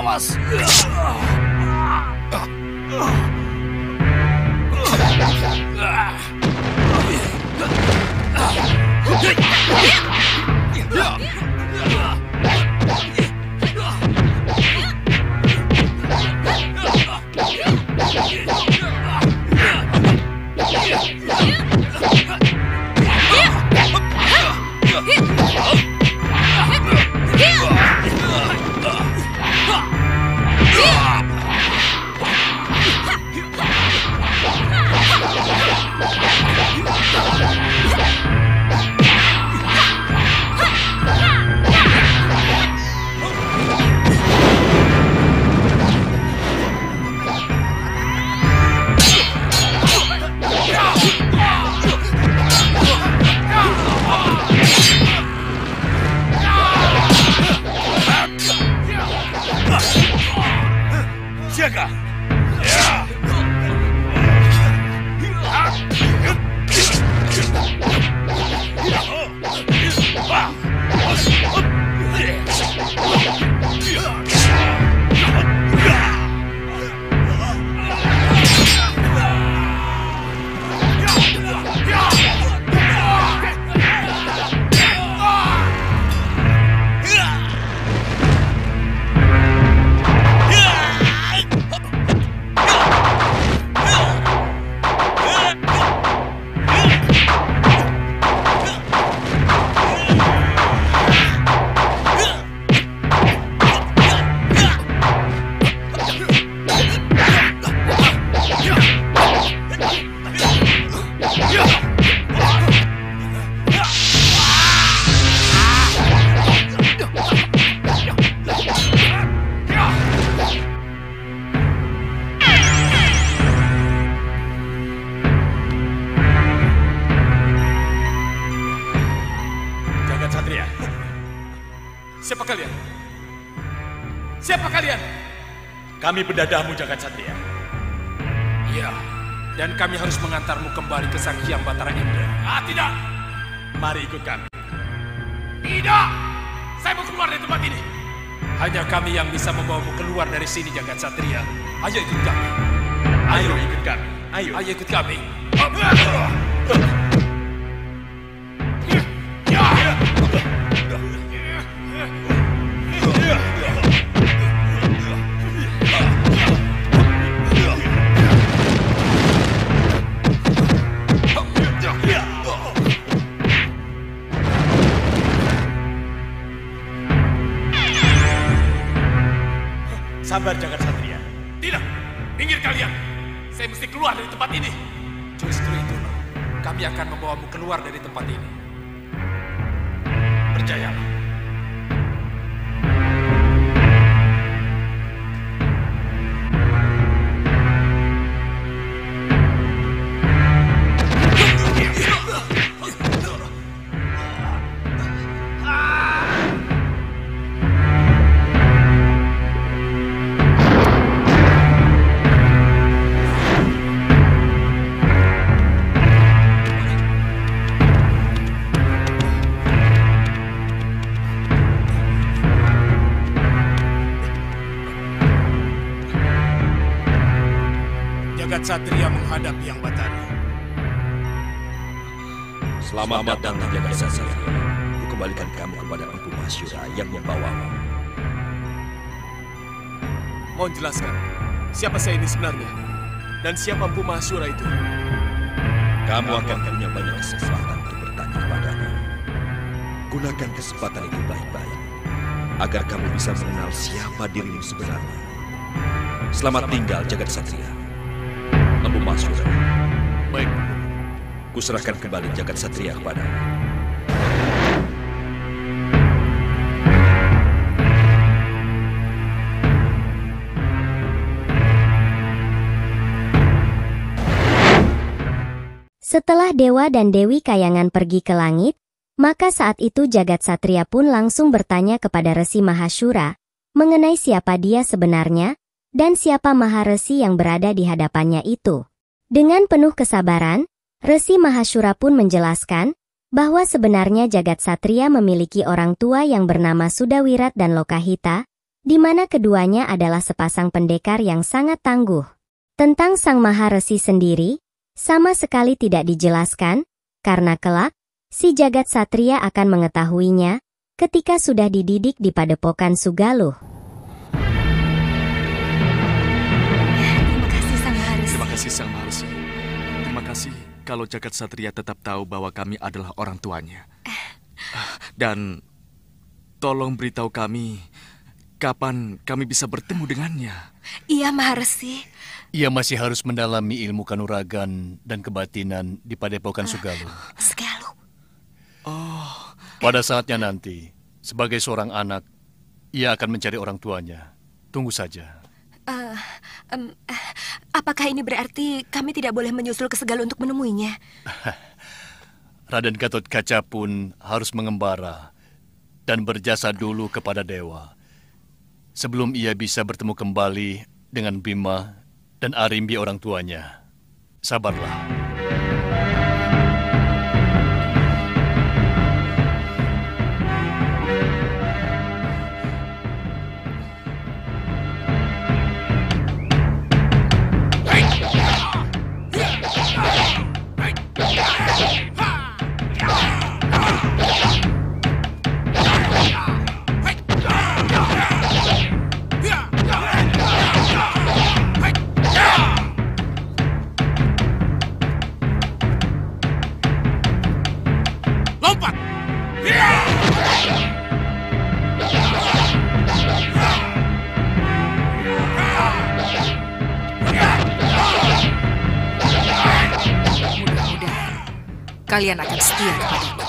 Awas! Jaga! Siapa kalian? Siapa kalian? Kami pendadamu, Jagat Satria. Iya, dan kami harus mengantarmu kembali ke Sang Hyang Batara Indra. Ah, tidak! Mari ikut kami. Tidak! Saya mau keluar dari tempat ini. Hanya kami yang bisa membawamu keluar dari sini, Jagat Satria. Ayo ikut kami. Ayo ikut kami. Ayo. Ayo ikut kami. Sabar, Jagat Satria. Tidak! Minggir kalian! Saya mesti keluar dari tempat ini. Justru itu, kami akan membawamu keluar dari tempat ini. Percayalah. Jagat Satria menghadap Hyang Batara. Selamat datang, Jagat Satria. Kukembalikan kamu kepada Empu Mahashura yang membawamu. Mohon jelaskan, siapa saya ini sebenarnya? Dan siapa Empu Mahashura itu? Kamu akan punya banyak kesempatan untuk bertanya kepadanya. Gunakan kesempatan itu baik-baik, agar kamu bisa mengenal siapa dirimu sebenarnya. Selamat tinggal, Jagat Satria. Empu Mahashura. Baik. Kuserahkan kembali Jagat Satria kepadamu. Setelah Dewa dan Dewi Kayangan pergi ke langit, maka saat itu Jagat Satria pun langsung bertanya kepada Resi Mahashura mengenai siapa dia sebenarnya dan siapa Maharesi yang berada di hadapannya itu. Dengan penuh kesabaran, Resi Mahashura pun menjelaskan bahwa sebenarnya Jagat Satria memiliki orang tua yang bernama Sudawirat dan Lokahita, di mana keduanya adalah sepasang pendekar yang sangat tangguh. Tentang Sang Maharesi sendiri, sama sekali tidak dijelaskan, karena kelak, si jagat satria akan mengetahuinya ketika sudah dididik di Padepokan Sugaluh. Terima kasih Sang Maharesi. Terima kasih Sang Maharesi. Terima kasih kalau jagat satria tetap tahu bahwa kami adalah orang tuanya. Dan tolong beritahu kami kapan kami bisa bertemu dengannya. Iya, Maharesi. Ia masih harus mendalami ilmu kanuragan dan kebatinan di Padepokan Sugaluh. Sugaluh. Pada saatnya nanti, sebagai seorang anak, ia akan mencari orang tuanya. Tunggu saja. Apakah ini berarti kami tidak boleh menyusul ke Sugaluh untuk menemuinya? Raden Gatotkaca pun harus mengembara dan berjasa dulu kepada dewa sebelum ia bisa bertemu kembali dengan Bima dan Arimbi orang tuanya. Sabarlah. Kalian akan setia kepadaku.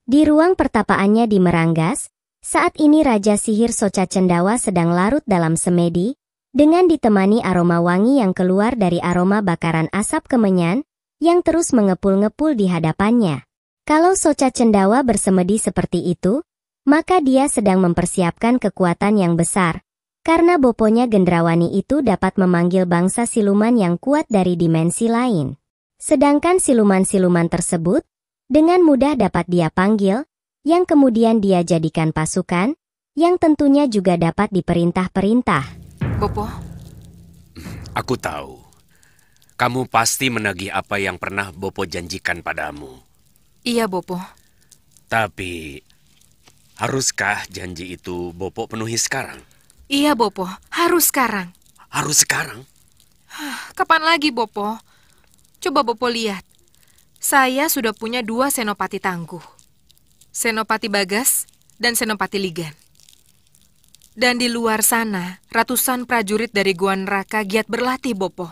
Di ruang pertapaannya di Meranggas, saat ini Raja Sihir Soca Cendawa sedang larut dalam semedi, dengan ditemani aroma wangi yang keluar dari aroma bakaran asap kemenyan, yang terus mengepul-ngepul di hadapannya. Kalau Soca Cendawa bersemedi seperti itu, maka dia sedang mempersiapkan kekuatan yang besar, karena boponya Gendrawani itu dapat memanggil bangsa siluman yang kuat dari dimensi lain. Sedangkan siluman-siluman tersebut, dengan mudah dapat dia panggil, yang kemudian dia jadikan pasukan, yang tentunya juga dapat diperintah-perintah. Bopo? Aku tahu. Kamu pasti menagih apa yang pernah Bopo janjikan padamu. Iya, Bopo. Tapi, haruskah janji itu Bopo penuhi sekarang? Iya, Bopo. Harus sekarang. Harus sekarang? Kapan lagi, Bopo? Coba Bopo lihat. Saya sudah punya 2 senopati tangguh. Senopati Bagas dan Senopati Ligan. Dan di luar sana, ratusan prajurit dari Gua Neraka giat berlatih, Bopo.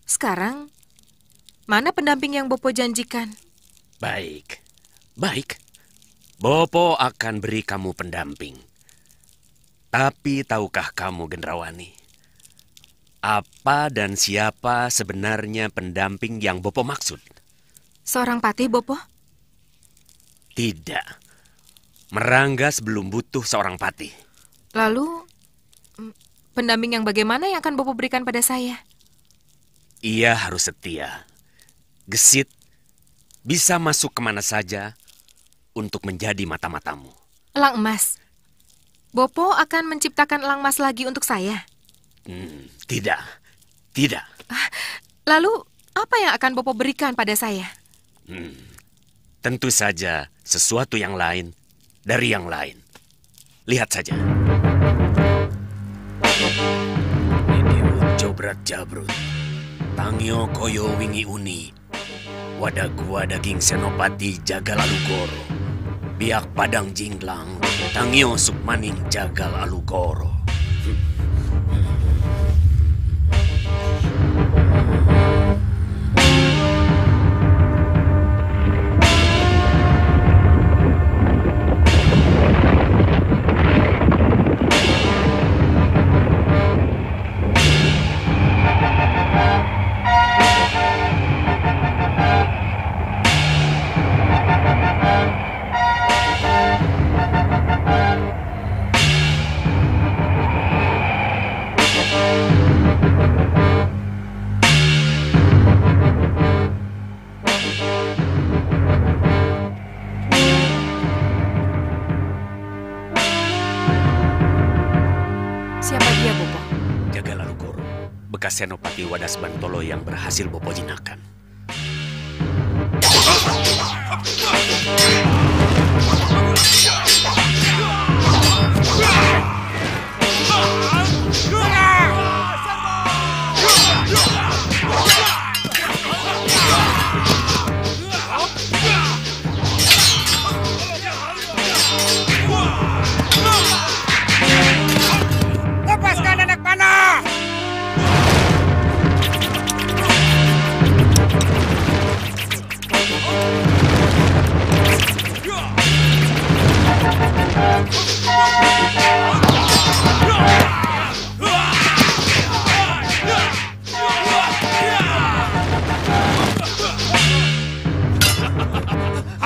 Sekarang, mana pendamping yang Bopo janjikan? Baik. Bopo akan beri kamu pendamping. Tapi tahukah kamu, Gendrawani, apa dan siapa sebenarnya pendamping yang Bopo maksud? Seorang patih, Bopo? Tidak. Meranggas belum butuh seorang patih. Lalu, pendamping yang bagaimana yang akan Bopo berikan pada saya? Ia harus setia, gesit, bisa masuk kemana saja untuk menjadi mata-matamu. Elang emas. Bopo akan menciptakan elang emas lagi untuk saya? Tidak. Lalu, apa yang akan Bopo berikan pada saya? Tentu saja sesuatu yang lain dari yang lain. Lihat saja. Ini Jobrat Jabrut, Tangyo Koyo Wingi Uni, Wadah Gua Daging Senopati Jagal Alugoro, Biak Padang Jinglang, Tangyo Sukmaning Jagal Alugoro. bekas Senopati Wadas Bantolo yang berhasil Bopo jinakan. Lepaskan anak panah!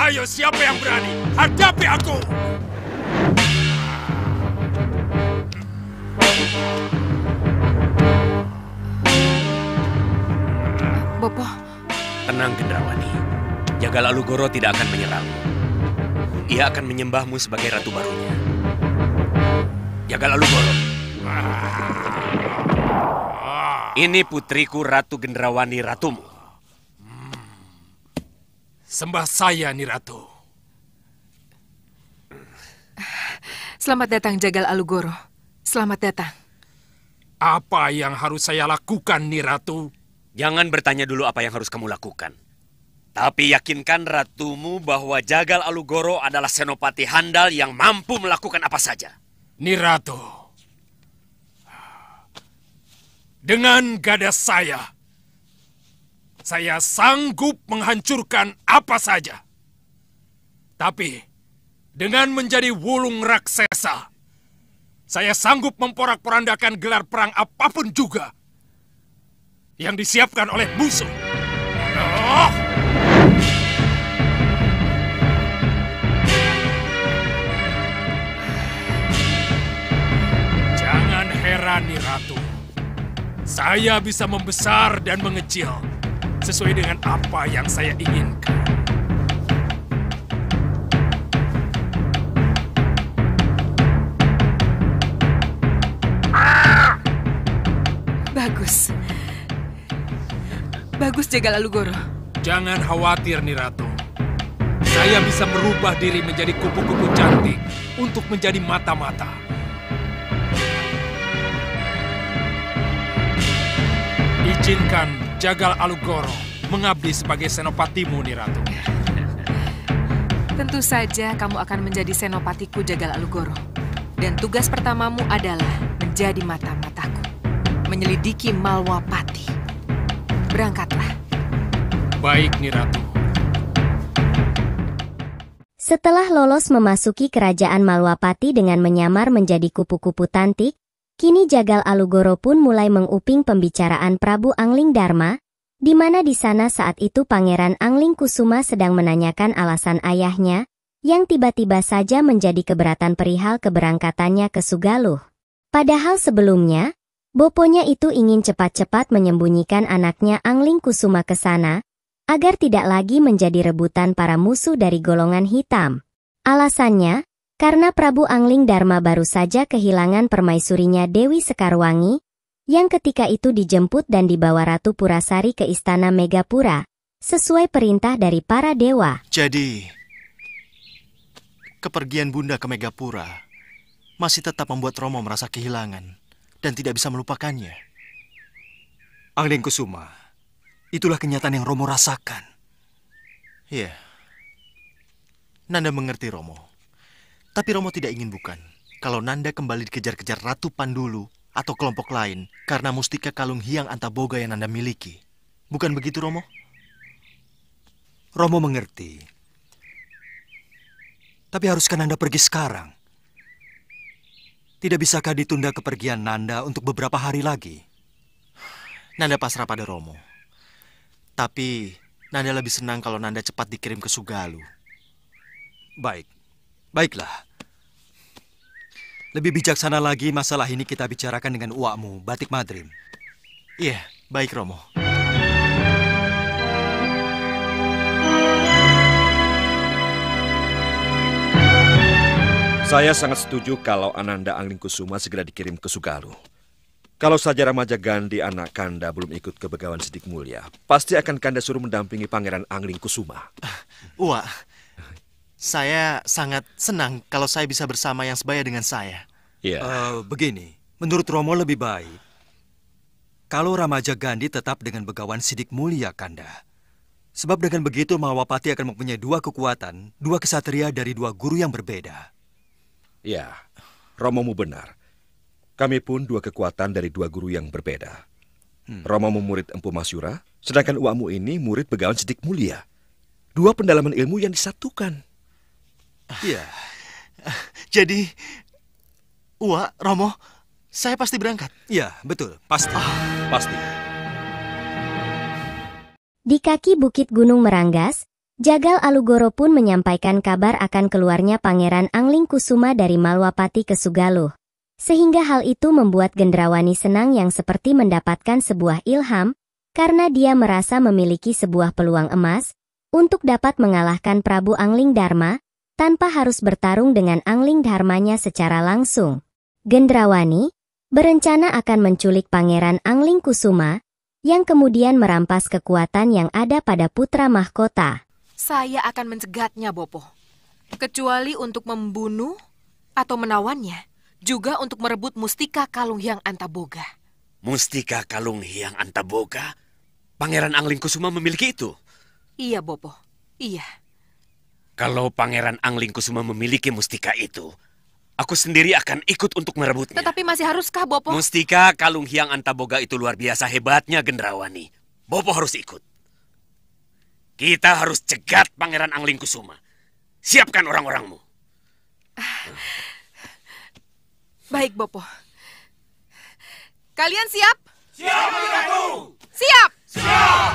Ayo, siapa yang berani? Hadapi aku! Bopo, Tenang, Gendrawani. Jagal Alugoro tidak akan menyerangmu. Ia akan menyembahmu sebagai ratu barunya. Jagal Alugoro. Ini putriku Ratu Gendrawani, ratumu. Sembah saya, Niratu. selamat datang Jagal Alugoro. Selamat datang. Apa yang harus saya lakukan, Niratu? Jangan bertanya dulu apa yang harus kamu lakukan. Tapi yakinkan ratumu bahwa Jagal Alugoro adalah senopati handal yang mampu melakukan apa saja. Niratu, dengan gada saya sanggup menghancurkan apa saja. Tapi dengan menjadi wulung raksasa, saya sanggup memporak-porandakan gelar perang apapun juga yang disiapkan oleh musuh. Jangan heran, Niratu. Saya bisa membesar dan mengecil sesuai dengan apa yang saya inginkan. Bagus. Bagus, Jagal Alugoro. Jangan khawatir, Niratu. Saya bisa merubah diri menjadi kupu-kupu cantik untuk menjadi mata-mata. Izinkan Jagal Alugoro mengabdi sebagai senopatimu, Niratu. Tentu saja kamu akan menjadi senopatiku, Jagal Alugoro. Dan tugas pertamamu adalah menjadi mata-mataku. Menyelidiki Malwapati. Berangkatlah. Baik, Niratu. Setelah lolos memasuki kerajaan Malwapati dengan menyamar menjadi kupu-kupu tantik, kini Jagal Alugoro pun mulai menguping pembicaraan Prabu Angling Dharma, di mana di sana saat itu Pangeran Angling Kusuma sedang menanyakan alasan ayahnya, yang tiba-tiba saja menjadi keberatan perihal keberangkatannya ke Sugaluh. Padahal sebelumnya, boponya itu ingin cepat-cepat menyembunyikan anaknya Angling Kusuma ke sana, agar tidak lagi menjadi rebutan para musuh dari golongan hitam. Alasannya, karena Prabu Angling Dharma baru saja kehilangan permaisurinya Dewi Sekarwangi, yang ketika itu dijemput dan dibawa Ratu Purasari ke Istana Megapura, sesuai perintah dari para dewa. Jadi, kepergian Bunda ke Megapura masih tetap membuat Romo merasa kehilangan dan tidak bisa melupakannya. Angling Kusuma, itulah kenyataan yang Romo rasakan. Iya. Nanda mengerti Romo. Tapi Romo tidak ingin bukan kalau Nanda kembali dikejar-kejar Ratu Pandulu atau kelompok lain karena mustika kalung Hyang Antaboga yang Nanda miliki. Bukan begitu, Romo? Romo mengerti. Tapi haruskah Nanda pergi sekarang? Tidak bisakah ditunda kepergian Nanda untuk beberapa hari lagi? Nanda pasrah pada Romo. Tapi Nanda lebih senang kalau Nanda cepat dikirim ke Sugaluh. Baiklah. Lebih bijaksana lagi masalah ini kita bicarakan dengan uakmu, Batik Madrim. Iya, baik Romo. Saya sangat setuju kalau Ananda Angling Kusuma segera dikirim ke Sugaluh. Kalau saja Ramaja Gandhi anak Kanda belum ikut ke Begawan Sidik Mulia, pasti akan Kanda suruh mendampingi Pangeran Angling Kusuma. Wah, saya sangat senang kalau saya bisa bersama yang sebaya dengan saya. Iya. Begini, menurut Romo lebih baik kalau Ramaja Gandhi tetap dengan Begawan Sidik Mulia, Kanda. Sebab dengan begitu Mahawapati akan mempunyai dua kekuatan, dua kesatria dari dua guru yang berbeda. Ya, Romomu benar. Kami pun dua kekuatan dari dua guru yang berbeda. Romomu murid Empu Masyura, sedangkan uakmu ini murid Begawan Sidik Mulia. Dua pendalaman ilmu yang disatukan. Iya. Jadi, Uwa, Romo, saya pasti berangkat. Iya, betul. Pasti. Pasti. Di kaki Bukit Gunung Meranggas, Jagal Alugoro pun menyampaikan kabar akan keluarnya Pangeran Angling Kusuma dari Malwapati ke Sugaluh. Sehingga hal itu membuat Gendrawani senang yang seperti mendapatkan sebuah ilham, karena dia merasa memiliki sebuah peluang emas untuk dapat mengalahkan Prabu Angling Dharma, tanpa harus bertarung dengan Angling Dharmanya secara langsung. Gendrawani berencana akan menculik Pangeran Angling Kusuma, yang kemudian merampas kekuatan yang ada pada putra mahkota. Saya akan mencegatnya, Bopo. Kecuali untuk membunuh atau menawannya. Juga untuk merebut Mustika Kalung Hyang Antaboga. Mustika Kalung Hyang Antaboga? Pangeran Angling Kusuma memiliki itu? Iya, Bopo. Iya. Kalau Pangeran Angling Kusuma memiliki mustika itu, aku sendiri akan ikut untuk merebutnya. Tetapi masih haruskah, Bopo? Mustika Kalung Hyang Antaboga itu luar biasa hebatnya, Gendrawani. Bopo harus ikut. Kita harus cegat Pangeran Angling Kusuma. Siapkan orang-orangmu. Baik, Bopo. Kalian siap? Siap, Ratu! Siap! Siap!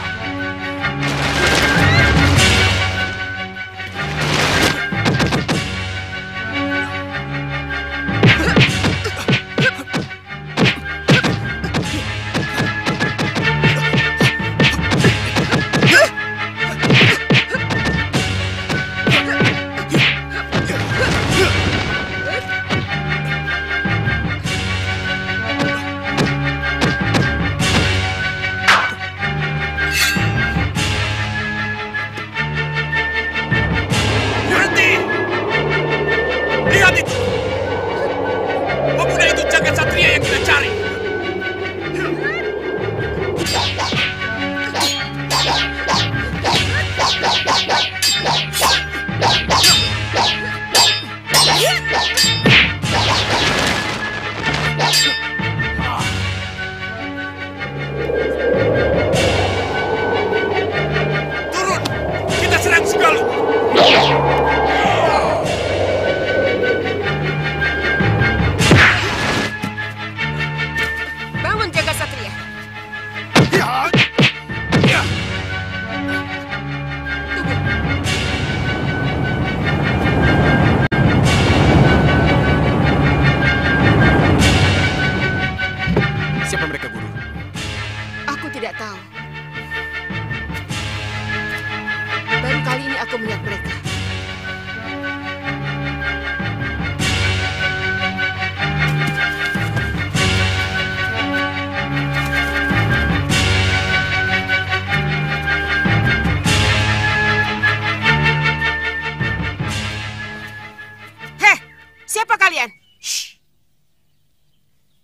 Turun! Kita serang Sugaluh! Bangun, Jaga Satria. Siapa mereka, Guru? Aku tidak tahu. Baru kali ini aku melihat mereka. Heh, siapa kalian?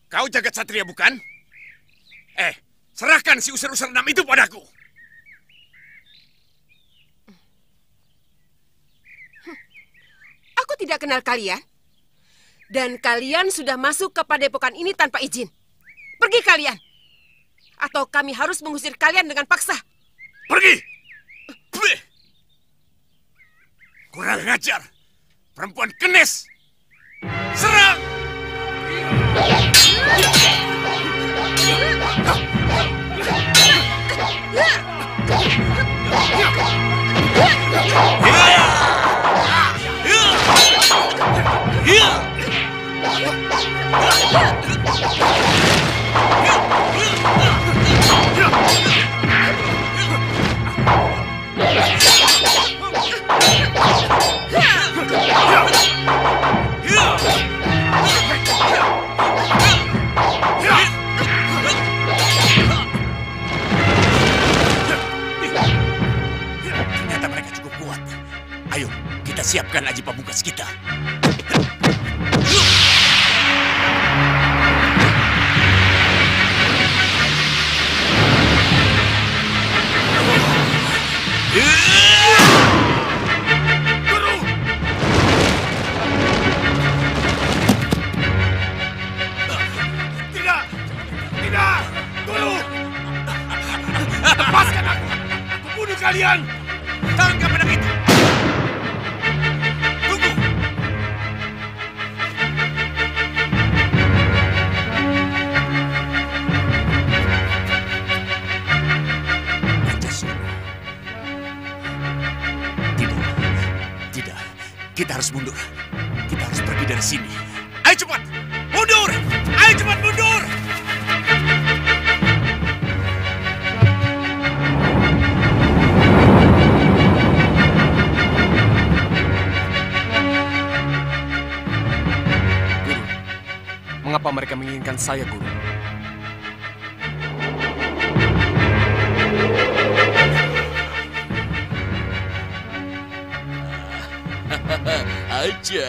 Kau Jagat Satria bukan? Serahkan si user-user 6 itu padaku. Aku tidak kenal kalian. Dan kalian sudah masuk ke padepokan ini tanpa izin. Pergi kalian. Atau kami harus mengusir kalian dengan paksa. Pergi! Kurang ajar. Perempuan kenes. Serang! Siapkan aji pamungkas kita. Guru! Tidak! Tidak! Guru! Lepaskan aku! Bunuh kalian! Tangkap anak itu! Tunggu! Tidak. Kita harus mundur. Kita harus pergi dari sini. Ayo cepat! Mundur! Ayo cepat mundur! Mengapa mereka menginginkan saya, Guru? Aja.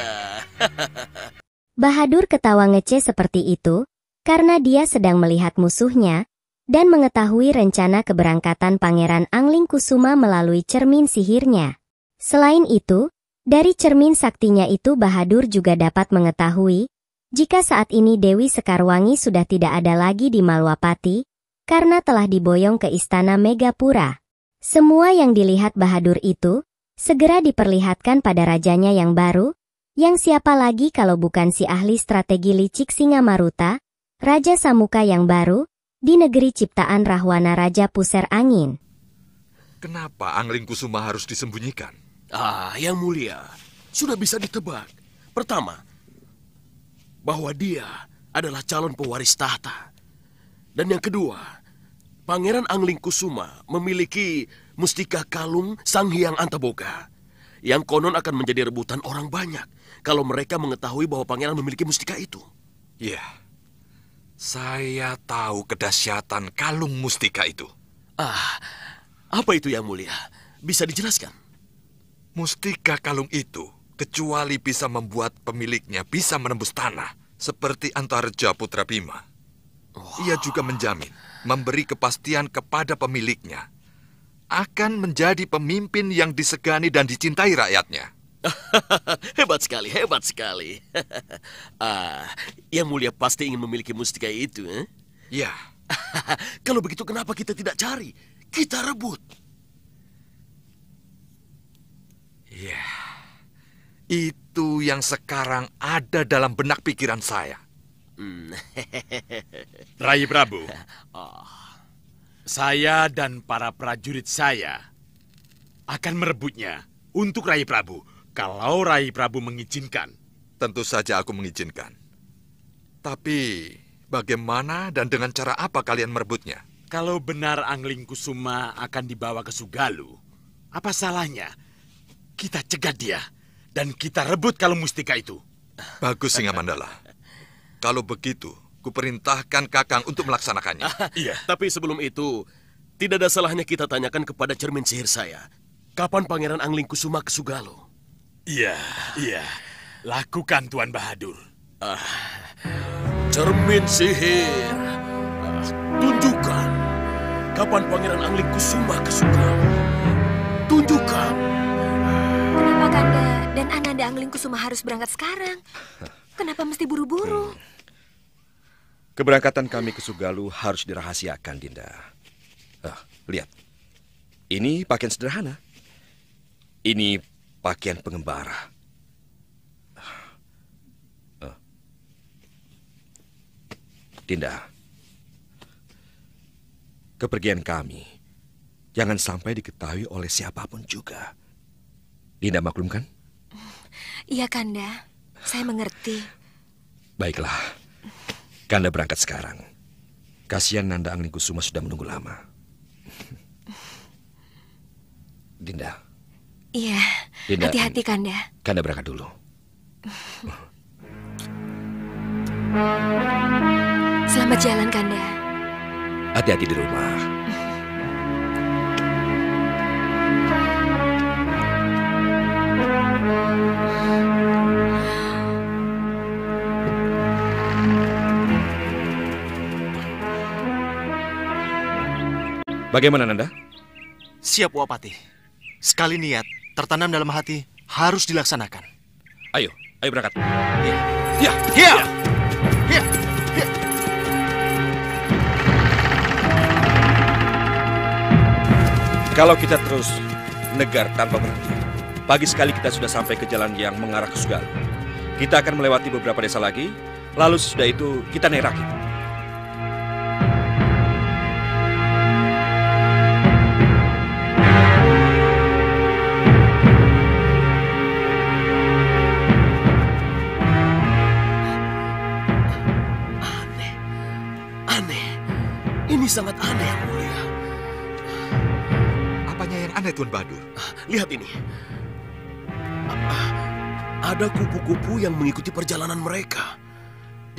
Bahadur ketawa ngece seperti itu, karena dia sedang melihat musuhnya, dan mengetahui rencana keberangkatan Pangeran Angling Kusuma melalui cermin sihirnya. Selain itu, dari cermin saktinya itu Bahadur juga dapat mengetahui, jika saat ini Dewi Sekarwangi sudah tidak ada lagi di Malwapati, karena telah diboyong ke istana Megapura. Semua yang dilihat Bahadur itu, segera diperlihatkan pada rajanya yang baru, yang siapa lagi kalau bukan si ahli strategi licik Singamaruta, Raja Samuka yang baru, di negeri ciptaan Rahwana Raja Pusar Angin. Kenapa Angling Kusuma harus disembunyikan? Yang mulia, sudah bisa ditebak. Pertama, bahwa dia adalah calon pewaris tahta. Dan yang kedua, Pangeran Angling Kusuma memiliki mustika kalung Sang Hyang Antaboga, yang konon akan menjadi rebutan orang banyak kalau mereka mengetahui bahwa pangeran memiliki mustika itu. Ya, saya tahu kedahsyatan kalung mustika itu. Apa itu yang mulia? Bisa dijelaskan? Mustika kalung itu kecuali bisa membuat pemiliknya bisa menembus tanah, seperti Antareja Putra Bima. Ia juga menjamin, memberi kepastian kepada pemiliknya, akan menjadi pemimpin yang disegani dan dicintai rakyatnya. Hebat sekali, hebat sekali. Yang mulia pasti ingin memiliki mustika itu, Ya. Kalau begitu kenapa kita tidak cari? Kita rebut. Ya, itu yang sekarang ada dalam benak pikiran saya. Rai Prabu, saya dan para prajurit saya akan merebutnya untuk Rai Prabu, kalau Rai Prabu mengizinkan. Tentu saja aku mengizinkan. Tapi bagaimana dan dengan cara apa kalian merebutnya? Kalau benar Angling Kusuma akan dibawa ke Sugalu, apa salahnya kita cegat dia dan kita rebut kalung mustika itu? Bagus, Singamandala. Kalau begitu, kuperintahkan Kakang untuk melaksanakannya. Iya. Tapi sebelum itu, tidak ada salahnya kita tanyakan kepada cermin sihir saya. Kapan Pangeran Angling Kusuma ke Sugalu? Iya. Lakukan, Tuan Bahadur. Cermin sihir. Tunjukkan. Kapan Pangeran Angling Kusuma ke Sugalu? Tunjukkan. Kenapa Kanda dan Ananda Angling Kusuma harus berangkat sekarang? Kenapa mesti buru-buru? Keberangkatan kami ke Sugalu harus dirahasiakan, Dinda. Lihat. Ini pakaian sederhana. Ini pakaian pengembara. Dinda, kepergian kami jangan sampai diketahui oleh siapapun juga. Dinda maklum kan? Iya, Kanda. Saya mengerti. Baiklah. Kanda berangkat sekarang. Kasihan Nanda Angling Kusuma sudah menunggu lama. Dinda. Iya. Dinda, hati-hati, Kanda. Kanda berangkat dulu. Selamat jalan, Kanda. Hati-hati di rumah. Bagaimana, Nanda? Siap, Wapati. Sekali niat, tertanam dalam hati, harus dilaksanakan. Ayo berangkat. Ya. Ya. Ya. Ya. Ya. Kalau kita terus negar tanpa berhenti, pagi sekali kita sudah sampai ke jalan yang mengarah ke Sugalu. Kita akan melewati beberapa desa lagi, lalu sesudah itu kita naik rakit. Ini sangat aneh, Yang Mulia. Apanya yang aneh, Tuan Badur? Lihat ini. Ada kupu-kupu yang mengikuti perjalanan mereka.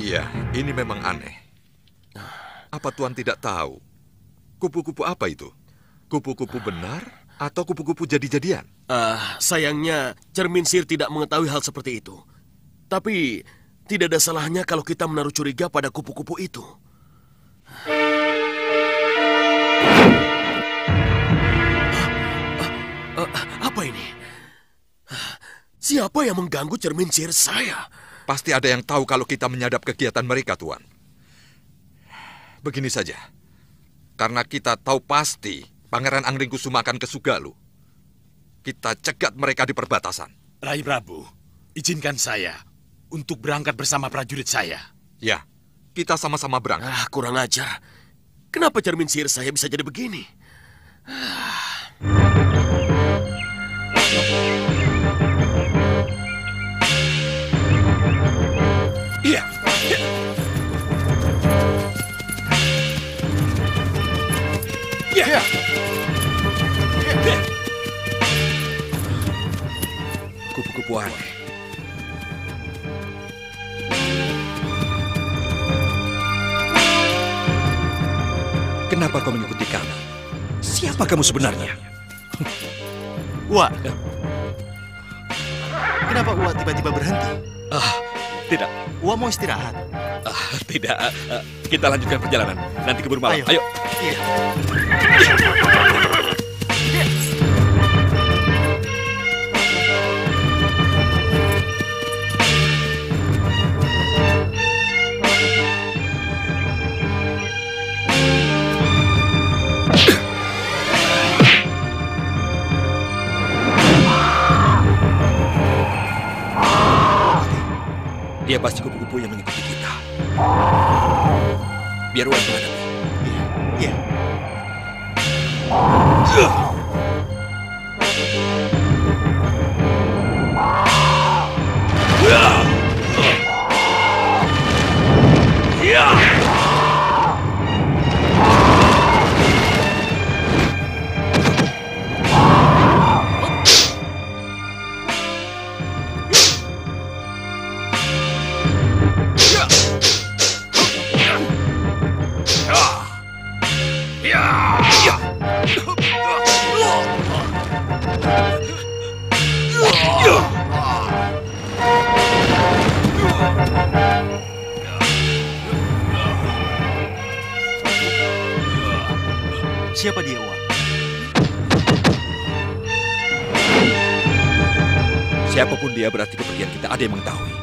Iya, ini memang aneh. Apa Tuan tidak tahu? Kupu-kupu apa itu? Kupu-kupu benar atau kupu-kupu jadi-jadian? Sayangnya Cermin Sihir tidak mengetahui hal seperti itu. Tapi tidak ada salahnya kalau kita menaruh curiga pada kupu-kupu itu. Apa ini? Siapa yang mengganggu cermin sihir saya? Pasti ada yang tahu kalau kita menyadap kegiatan mereka, Tuan. Begini saja. Karena kita tahu pasti Pangeran Anglingkusuma akan ke Sugalu. Kita cegat mereka di perbatasan. Rai Prabu, izinkan saya untuk berangkat bersama prajurit saya. Ya, kita sama-sama berangkat. Kurang ajar. Kenapa cermin sihir saya bisa jadi begini? Iya. Iya. Kupu-kupu aneh. Kenapa kau mengikuti kami? Siapa kamu sebenarnya? Wak. Kenapa Wak tiba-tiba berhenti? Tidak. Wak mau istirahat? Tidak. Kita lanjutkan perjalanan. Nanti keburu malam. Ayo. Iya. Dia pasti kupu-kupu yang mengikuti kita. Biar Wan menghadapi. Iya. Siapa dia, Wak? Siapapun dia berarti kepergian kita ada yang mengetahui.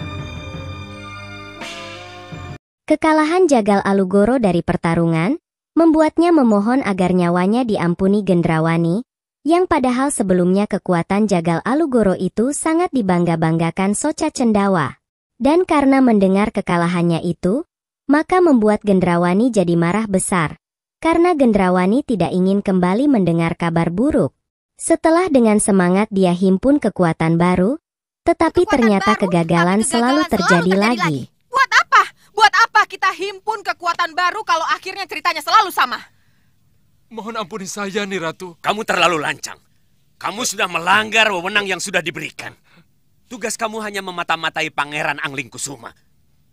Kekalahan Jagal Alugoro dari pertarungan membuatnya memohon agar nyawanya diampuni Gendrawani, yang padahal sebelumnya kekuatan Jagal Alugoro itu sangat dibangga-banggakan Soca Cendawa. Dan karena mendengar kekalahannya itu, maka membuat Gendrawani jadi marah besar. Karena Gendrawani tidak ingin kembali mendengar kabar buruk. Setelah dengan semangat dia himpun kekuatan baru, tetapi ternyata kegagalan selalu terjadi lagi. Buat apa? Buat apa kita himpun kekuatan baru kalau akhirnya ceritanya selalu sama? Mohon ampuni saya, nih Ratu. Kamu terlalu lancang. Kamu sudah melanggar wewenang yang sudah diberikan. Tugas kamu hanya memata-matai Pangeran Anglingkusuma.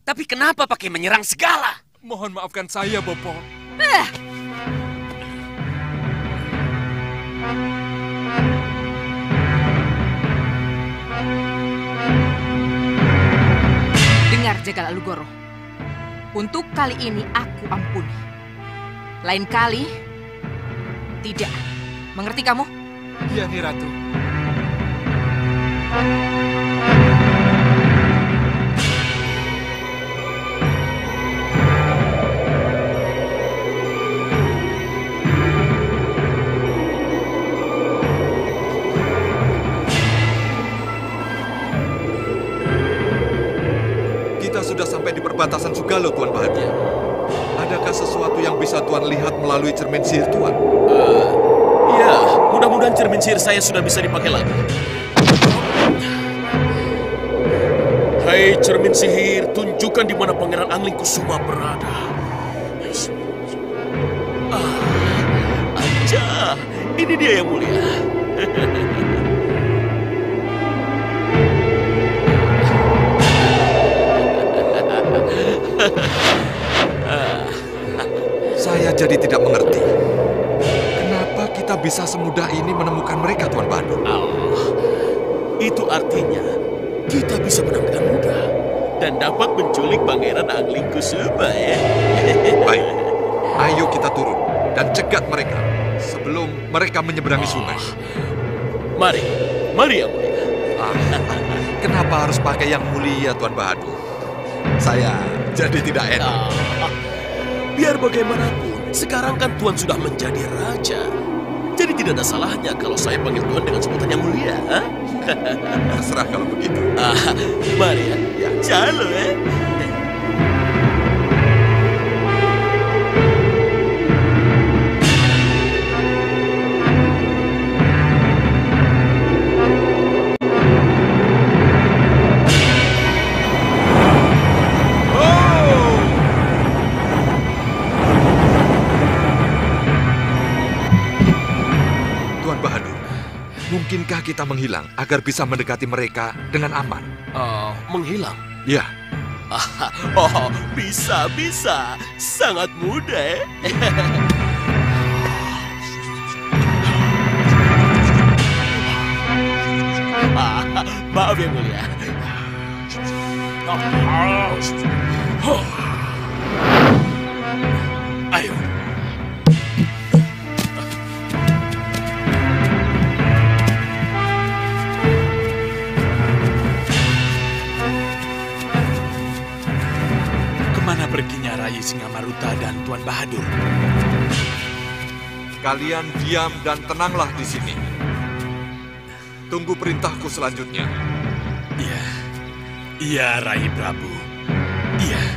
Tapi kenapa pakai menyerang segala? Mohon maafkan saya, Bopo. saja Galalugoro. Untuk kali ini aku ampuni. Lain kali, tidak. Mengerti kamu? Iya, Nyi Ratu. Kita sudah sampai di perbatasan Sugalo, Tuan Bahagia. Adakah sesuatu yang bisa Tuan lihat melalui cermin sihir Tuan? Ya, mudah-mudahan cermin sihir saya sudah bisa dipakai lagi. Hai cermin sihir, tunjukkan di mana Pangeran Angling Kusuma berada. Aja, ini dia yang mulia. Saya jadi tidak mengerti. Kenapa kita bisa semudah ini menemukan mereka, Tuan Bahadur? Itu artinya kita bisa menang dengan mudah dan dapat menculik Pangeran Angling Kusuma, ya. Baik, ayo kita turun dan cegat mereka sebelum mereka menyeberangi sungai. Mari yang mulia. Kenapa harus pakai yang mulia, Tuan Bahadur? Saya jadi tidak enak. Biar bagaimanapun, sekarang kan Tuan sudah menjadi raja. Jadi tidak ada salahnya kalau saya panggil Tuan dengan sebutan yang mulia. Terserah kalau begitu. Mari ya. Jalo ya. Mungkinkah kita menghilang agar bisa mendekati mereka dengan aman? Menghilang? Ya. Bisa. Sangat mudah. Maaf yang mulia. Ayo. Kemana perginya Rai Singamaruta dan Tuan Bahadur? Kalian diam dan tenanglah di sini. Tunggu perintahku selanjutnya. Iya, Rai Prabu. Iya.